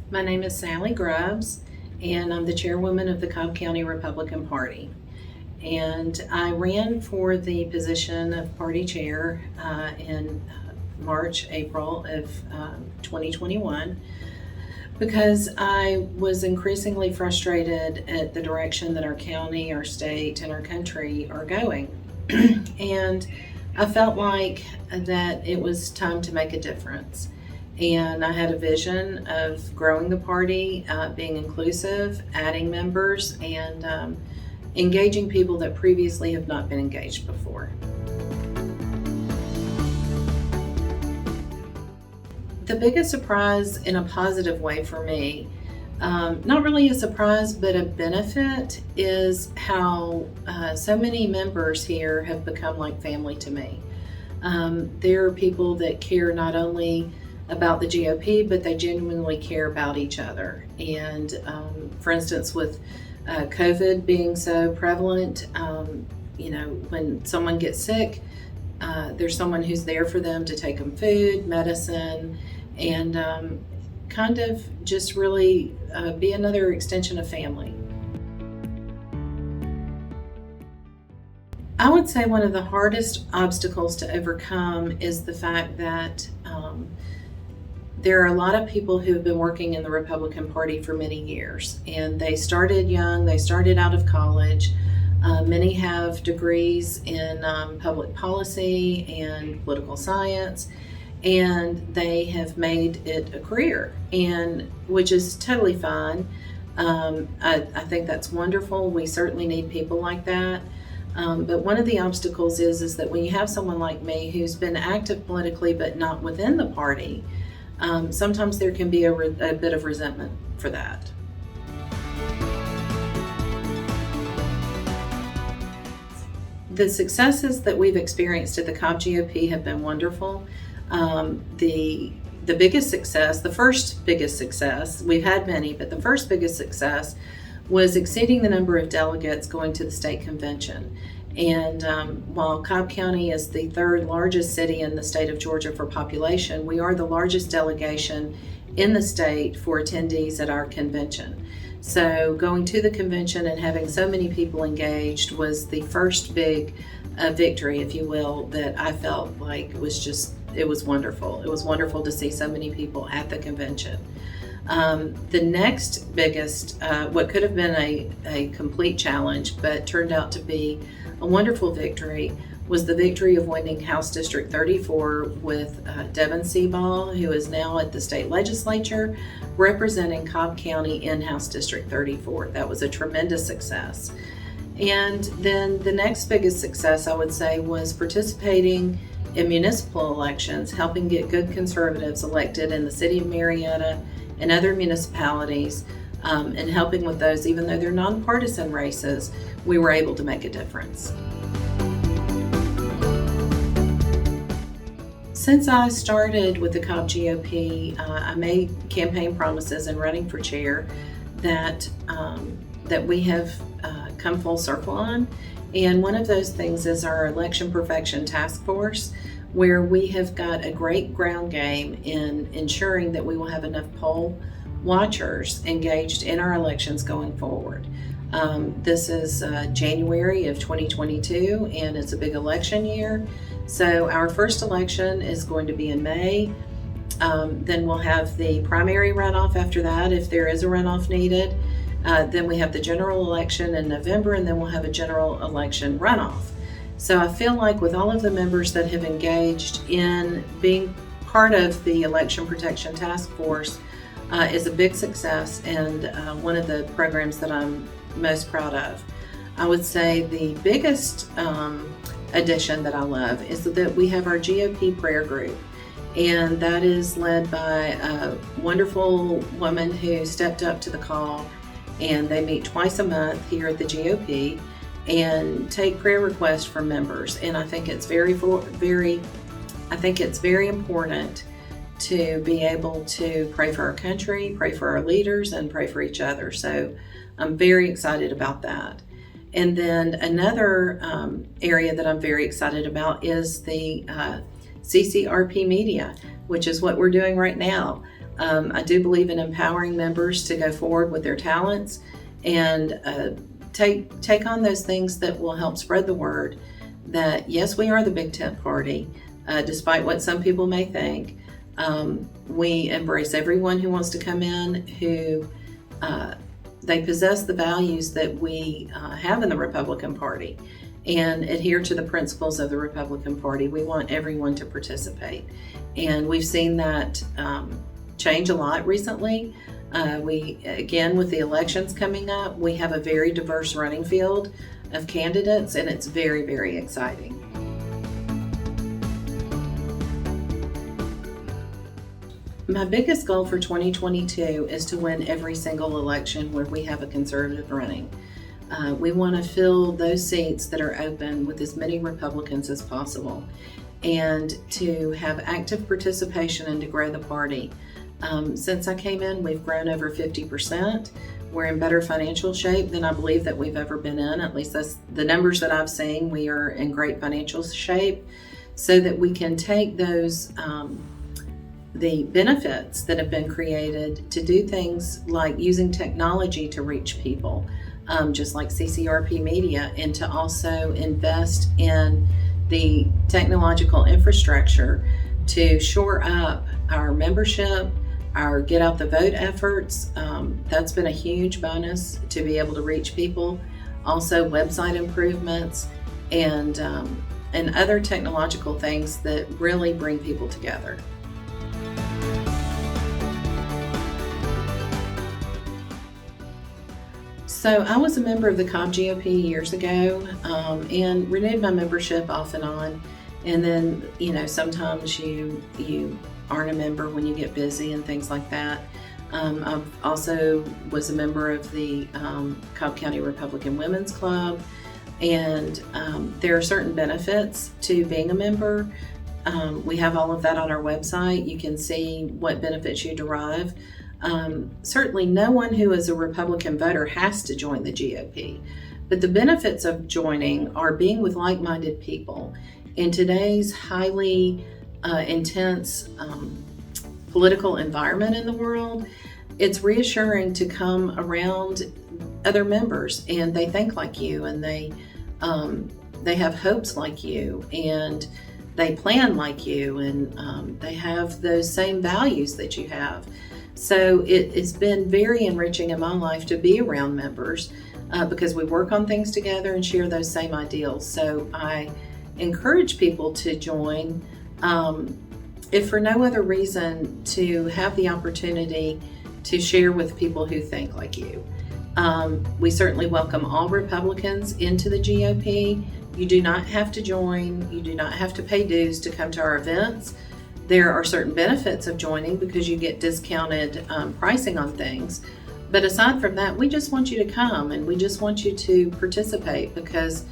My name is Salleigh Grubbs, and I'm the chairwoman of the Cobb County Republican Party. And I ran for the position of party chair in March, April of 2021 because I was increasingly frustrated at the direction that our county, our state, and our country are going. And I felt like that it was time to make a difference. And I had a vision of growing the party, being inclusive, adding members, and engaging people that previously have not been engaged before. The biggest surprise in a positive way for me, not really a surprise, but a benefit, is how so many members here have become like family to me. There are people that care not only about the GOP, but they genuinely care about each other. And for instance, with COVID being so prevalent, when someone gets sick, there's someone who's there for them to take them food, medicine, and kind of just really be another extension of family. I would say one of the hardest obstacles to overcome is the fact that there are a lot of people who have been working in the Republican Party for many years, and they started young, they started out of college. Many have degrees in public policy and political science, and they have made it a career, and which is totally fine. I think that's wonderful. We certainly need people like that. But one of the obstacles is that when you have someone like me who's been active politically but not within the party, sometimes there can be a bit of resentment for that. The successes that we've experienced at the Cobb GOP have been wonderful. The biggest success, the first biggest success, we've had many, but the first biggest success was exceeding the number of delegates going to the state convention. And while Cobb County is the third largest city in the state of Georgia for population, we are the largest delegation in the state for attendees at our convention. So going to the convention and having so many people engaged was the first big victory, if you will, that I felt like it was wonderful. It was wonderful to see so many people at the convention. The next biggest, what could have been a complete challenge, but turned out to be a wonderful victory, was the victory of winning House District 34 with Devin Seaball, who is now at the state legislature representing Cobb County in House District 34. That was a tremendous success. And then the next biggest success, I would say, was participating in municipal elections, helping get good conservatives elected in the city of Marietta and other municipalities, and helping with those. Even though they're nonpartisan races, we were able to make a difference. Since I started with the Cobb GOP, I made campaign promises in running for chair that we have come full circle on. And one of those things is our Election Perfection Task Force, where we have got a great ground game in ensuring that we will have enough poll watchers engaged in our elections going forward. This is January of 2022, and it's a big election year. So our first election is going to be in May. Then we'll have the primary runoff after that, if there is a runoff needed. Then we have the general election in November, and then we'll have a general election runoff. So I feel like with all of the members that have engaged in being part of the Election Protection Task Force is a big success, and one of the programs that I'm most proud of. I would say the biggest addition that I love is that we have our GOP prayer group, and that is led by a wonderful woman who stepped up to the call, and they meet twice a month here at the GOP and take prayer requests from members. And I think it's very important to be able to pray for our country, pray for our leaders, and pray for each other. So I'm very excited about that. And then another area that I'm very excited about is the CCRP media, which is what we're doing right now. I do believe in empowering members to go forward with their talents and take on those things that will help spread the word that yes, we are the big tent party, despite what some people may think. We embrace everyone who wants to come in, who they possess the values that we have in the Republican Party and adhere to the principles of the Republican Party. We want everyone to participate. And we've seen that change a lot recently. Again, with the elections coming up, we have a very diverse running field of candidates, and it's very, very exciting. My biggest goal for 2022 is to win every single election where we have a conservative running. We want to fill those seats that are open with as many Republicans as possible, and to have active participation and to grow the party. Since I came in, we've grown over 50%. We're in better financial shape than I believe that we've ever been in. At least that's the numbers that I've seen. We are in great financial shape so that we can take those the benefits that have been created to do things like using technology to reach people, just like CCRP Media, and to also invest in the technological infrastructure to shore up our membership, our get out the vote efforts. That's been a huge bonus to be able to reach people. Also website improvements and other technological things that really bring people together. So I was a member of the Cobb GOP years ago and renewed my membership off and on. And then, sometimes you aren't a member when you get busy and things like that. I also was a member of the Cobb County Republican Women's Club. And there are certain benefits to being a member. We have all of that on our website. You can see what benefits you derive. Certainly no one who is a Republican voter has to join the GOP, but the benefits of joining are being with like-minded people. In today's highly intense political environment in the world, it's reassuring to come around other members and they think like you, and they have hopes like you, and they plan like you, and they have those same values that you have. So it's been very enriching in my life to be around members because we work on things together and share those same ideals. So I encourage people to join, if for no other reason, to have the opportunity to share with people who think like you. We certainly welcome all Republicans into the GOP. You do not have to join. You do not have to pay dues to come to our events. There are certain benefits of joining because you get discounted pricing on things. But aside from that, we just want you to come and we just want you to participate because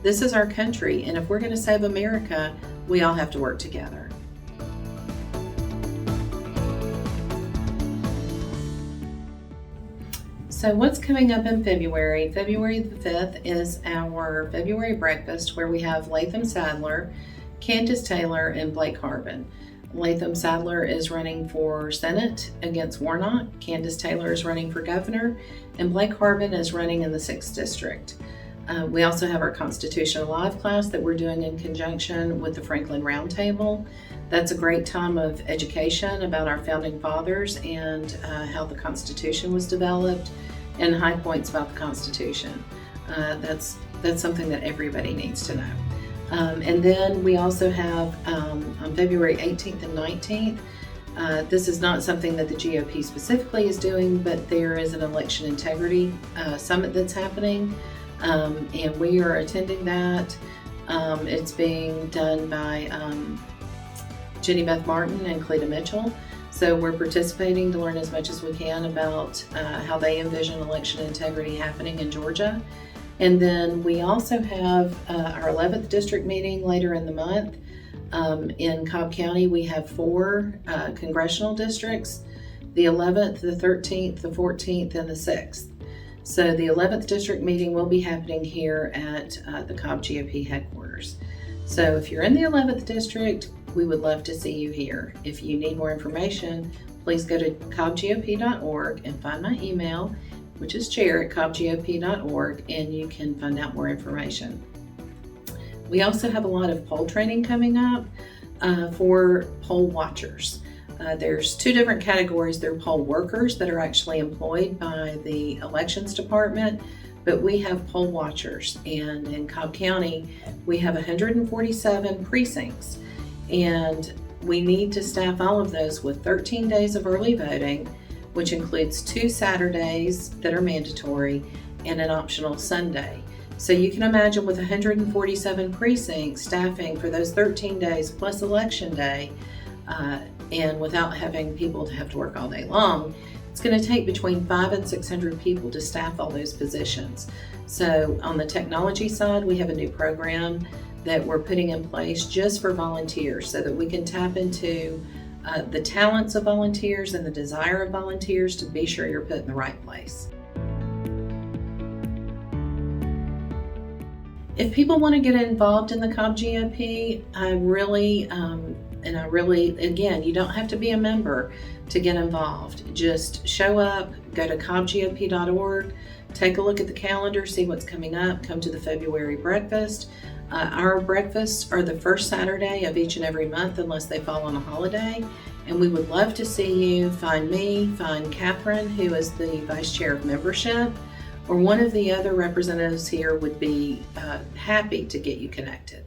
this is our country. And if we're going to save America, we all have to work together. So what's coming up in February? February the 5th is our February breakfast where we have Latham Sadler, Candace Taylor, and Blake Harbin. Latham Sadler is running for Senate against Warnock. Candace Taylor is running for governor, and Blake Harbin is running in the 6th district. We also have our Constitution Alive class that we're doing in conjunction with the Franklin Roundtable. That's a great time of education about our founding fathers and how the Constitution was developed and high points about the Constitution. That's something that everybody needs to know. And then we also have on February 18th and 19th, this is not something that the GOP specifically is doing, but there is an election integrity summit that's happening, and we are attending that. It's being done by Jenny Beth Martin and Cleta Mitchell. So we're participating to learn as much as we can about how they envision election integrity happening in Georgia. And then we also have our 11th district meeting later in the month. In Cobb County, we have 4 congressional districts, the 11th, the 13th, the 14th, and the 6th. So the 11th District meeting will be happening here at the Cobb GOP headquarters. So if you're in the 11th District, we would love to see you here. If you need more information, please go to cobbgop.org and find my email, which is chair@cobbgop.org, and you can find out more information. We also have a lot of poll training coming up for poll watchers. There's two different categories. There are poll workers that are actually employed by the elections department, but we have poll watchers. And in Cobb County, we have 147 precincts, and we need to staff all of those with 13 days of early voting, which includes 2 Saturdays that are mandatory and an optional Sunday. So you can imagine with 147 precincts staffing for those 13 days plus election day, and without having people to have to work all day long, it's going to take between 500 and 600 people to staff all those positions. So on the technology side, we have a new program that we're putting in place just for volunteers so that we can tap into the talents of volunteers and the desire of volunteers to be sure you're put in the right place. If people want to get involved in the Cobb GOP, again, you don't have to be a member to get involved. Just show up, go to cobbgop.org, take a look at the calendar, see what's coming up, come to the February breakfast. Our breakfasts are the first Saturday of each and every month unless they fall on a holiday, and we would love to see you. Find me, find Catherine, who is the Vice Chair of Membership, or one of the other representatives here would be happy to get you connected.